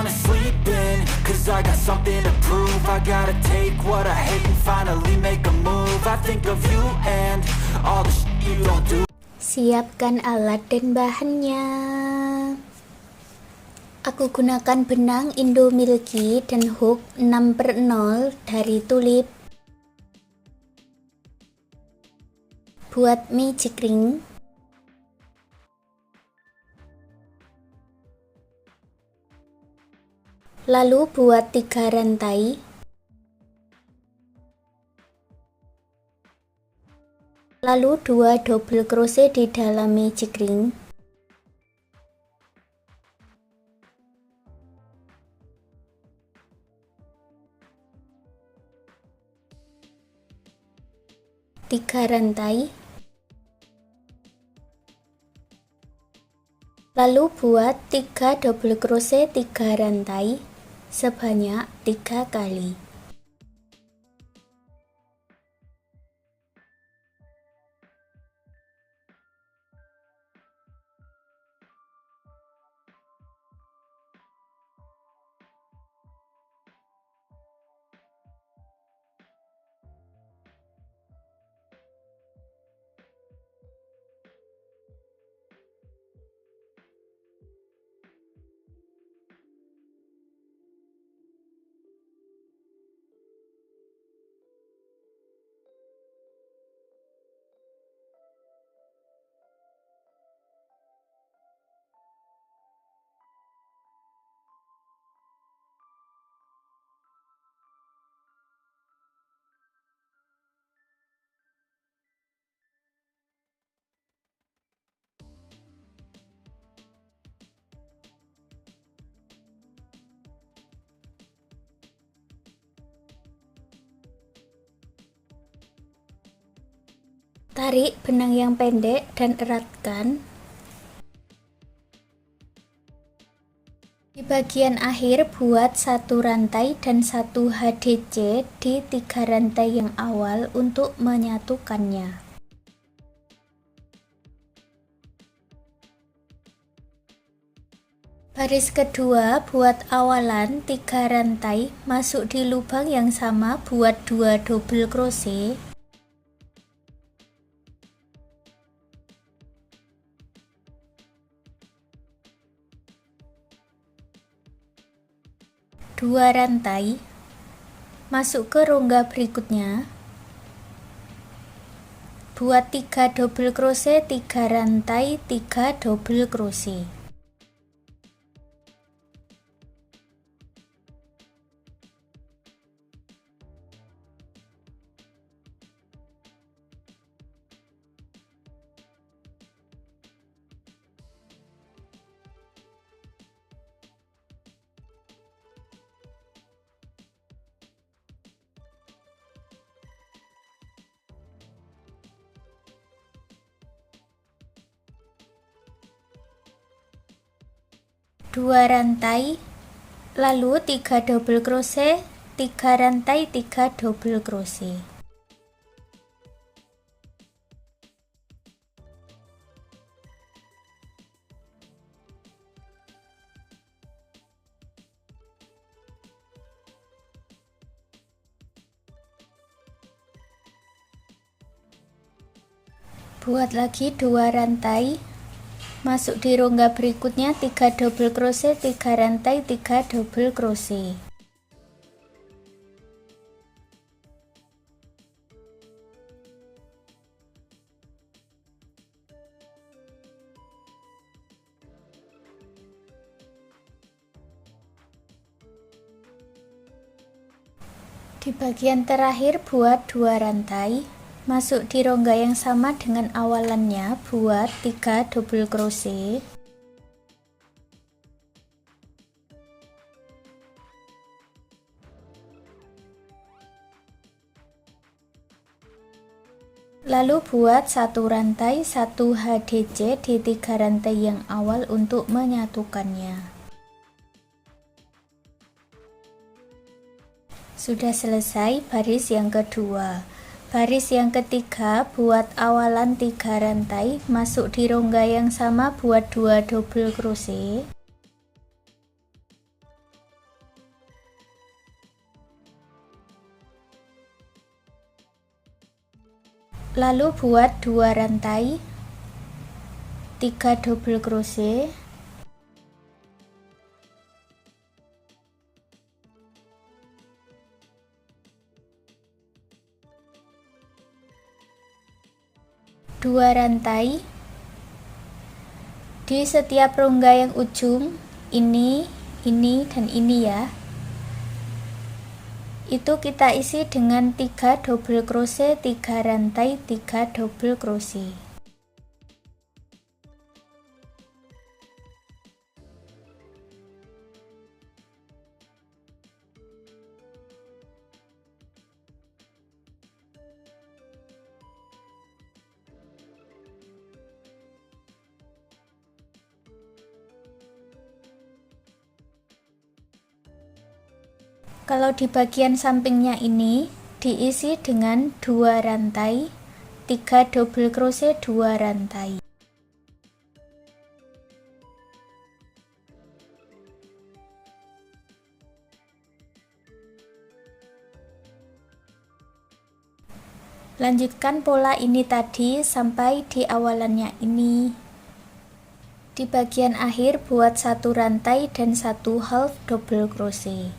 wanna sleep in, cause I got something to prove. I gotta take what I hate and finally make a move. I think of you and all the shit you don't do. Siapkan alat dan bahannya. Aku gunakan benang Indomilky dan hook 6/0 dari Tulip. Buat magic ring. Lalu buat 3 rantai. Lalu 2 double crochet di dalam magic ring. Tiga rantai, lalu buat 3 double crochet 3 rantai sebanyak 3 kali. Tarik benang yang pendek dan eratkan. Di bagian akhir buat 1 rantai dan 1 HDC di 3 rantai yang awal untuk menyatukannya. Baris kedua buat awalan 3 rantai, masuk di lubang yang sama buat 2 double crochet. Dua rantai, masuk ke rongga berikutnya, buat 3 double crochet 3 rantai 3 double crochet. Dua rantai, lalu 3 double crochet 3 rantai 3 double crochet. Buat lagi 2 rantai, masuk di rongga berikutnya 3 double crochet 3 rantai 3 double crochet. Di bagian terakhir buat 2 rantai, masuk di rongga yang sama dengan awalannya, buat 3 double crochet. Lalu buat 1 rantai 1 HDC di 3 rantai yang awal untuk menyatukannya. Sudah selesai baris yang kedua. Baris yang ketiga buat awalan 3 rantai, masuk di rongga yang sama buat 2 double crochet. Lalu buat 2 rantai 3 double crochet, dua rantai di setiap rongga yang ujung ini, dan ini ya. Itu kita isi dengan 3 double crochet, 3 rantai, 3 double crochet. Kalau di bagian sampingnya ini diisi dengan 2 rantai 3 double crochet, 2 rantai. Lanjutkan pola ini tadi sampai di awalannya ini. Di bagian akhir buat 1 rantai dan 1 half double crochet.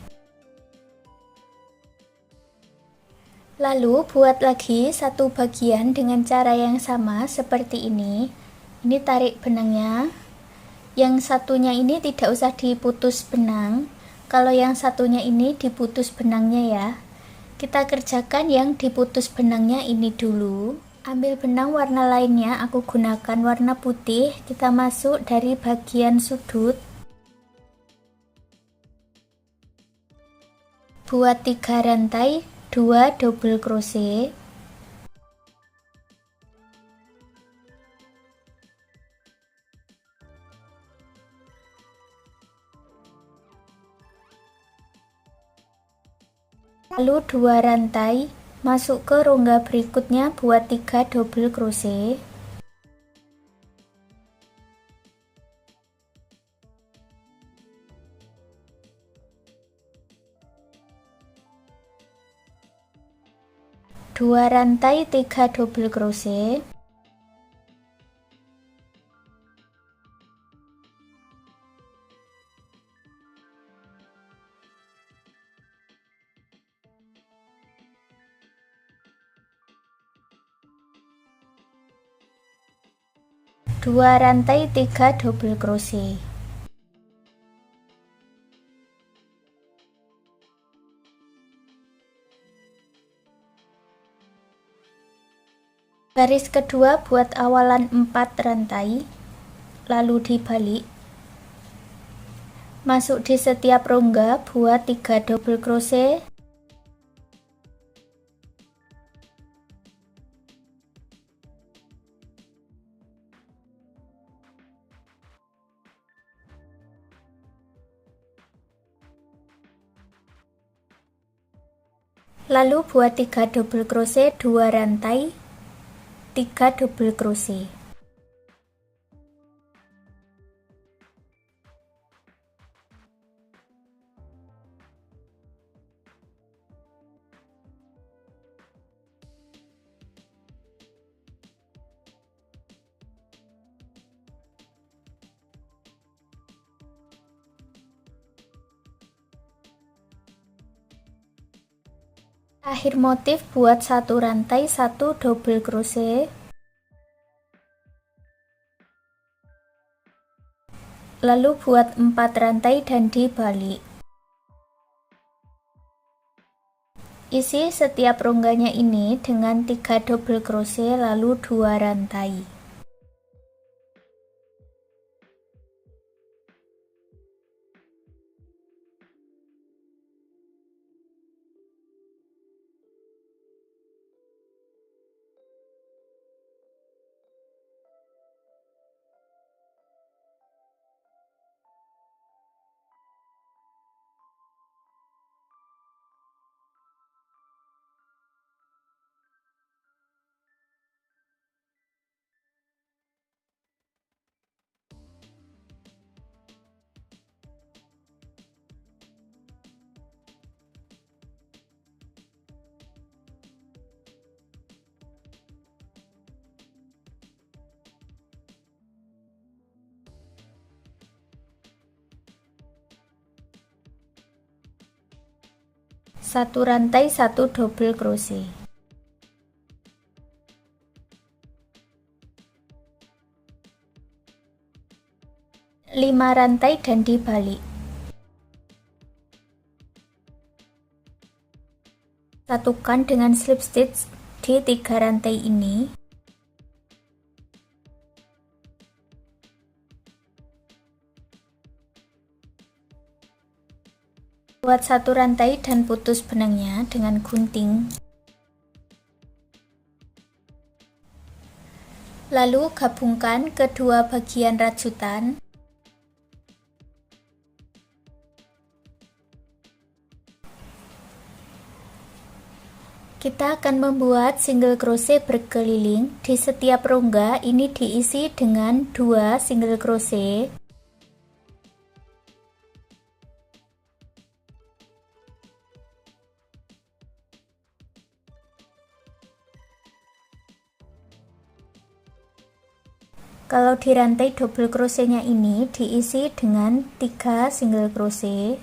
Lalu buat lagi 1 bagian dengan cara yang sama seperti ini. Ini tarik benangnya. Yang satunya ini tidak usah diputus benang. Kalau yang satunya ini diputus benangnya ya. Kita kerjakan yang diputus benangnya ini dulu. Ambil benang warna lainnya, aku gunakan warna putih. Kita masuk dari bagian sudut. Buat 3 rantai 2 double crochet, lalu 2 rantai masuk ke rongga berikutnya buat 3 double crochet, dua rantai 3 double crochet, dua rantai 3 double crochet. Baris kedua buat awalan 4 rantai, lalu dibalik. Masuk di setiap rongga buat 3 double crochet, lalu buat 3 double crochet, 2 rantai 3 double crochet. Akhir motif buat 1 rantai 1 double crochet, lalu buat 4 rantai dan dibalik. Isi setiap rongganya ini dengan 3 double crochet lalu 2 rantai. 1 rantai 1 double crochet. Lima rantai dan dibalik. Satukan dengan slip stitch di 3 rantai ini. Buat 1 rantai dan putus benangnya dengan gunting. Lalu gabungkan kedua bagian rajutan. Kita akan membuat single crochet berkeliling. Di setiap rongga ini diisi dengan 2 single crochet. Kalau di rantai double crochetnya ini diisi dengan 3 single crochet.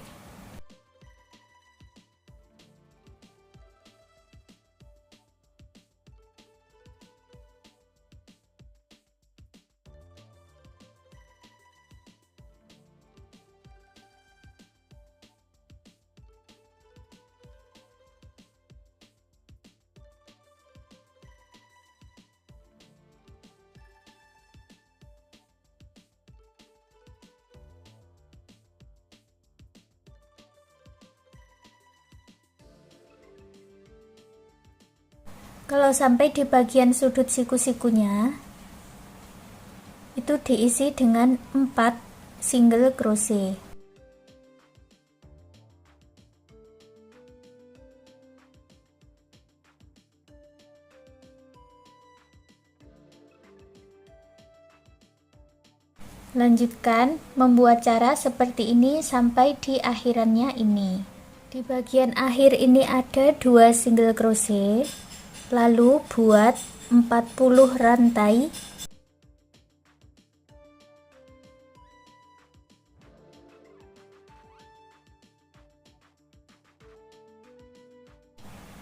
Kalau sampai di bagian sudut siku-sikunya, itu diisi dengan 4 single crochet. Lanjutkan membuat cara seperti ini sampai di akhirannya ini. Di bagian akhir ini ada 2 single crochet. Lalu buat 40 rantai.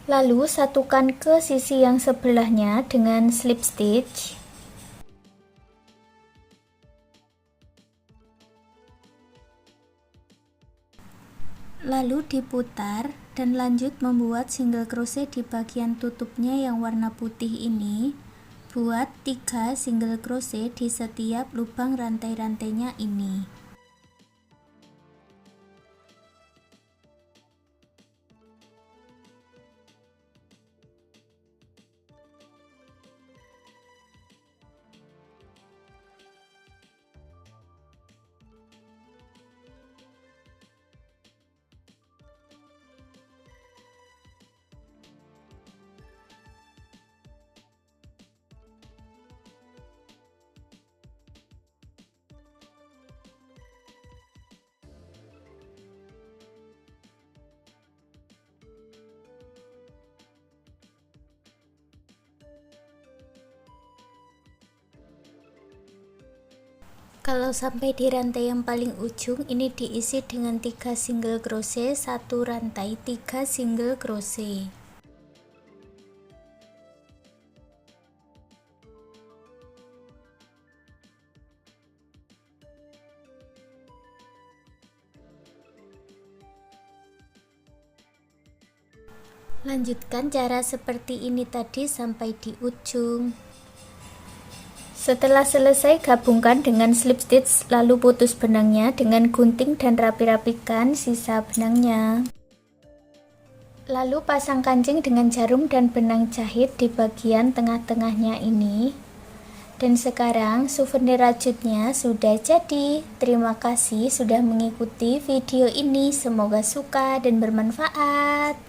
Lalu satukan ke sisi yang sebelahnya dengan slip stitch. Lalu diputar dan lanjut membuat single crochet di bagian tutupnya yang warna putih ini. Buat 3 single crochet di setiap lubang rantai-rantainya ini. Kalau sampai di rantai yang paling ujung ini diisi dengan 3 single crochet, 1 rantai 3 single crochet. Lanjutkan cara seperti ini tadi sampai di ujung. Setelah selesai, gabungkan dengan slip stitch, lalu putus benangnya dengan gunting dan rapi-rapikan sisa benangnya. Lalu pasang kancing dengan jarum dan benang jahit di bagian tengah-tengahnya ini. Dan sekarang souvenir rajutnya sudah jadi. Terima kasih sudah mengikuti video ini, semoga suka dan bermanfaat.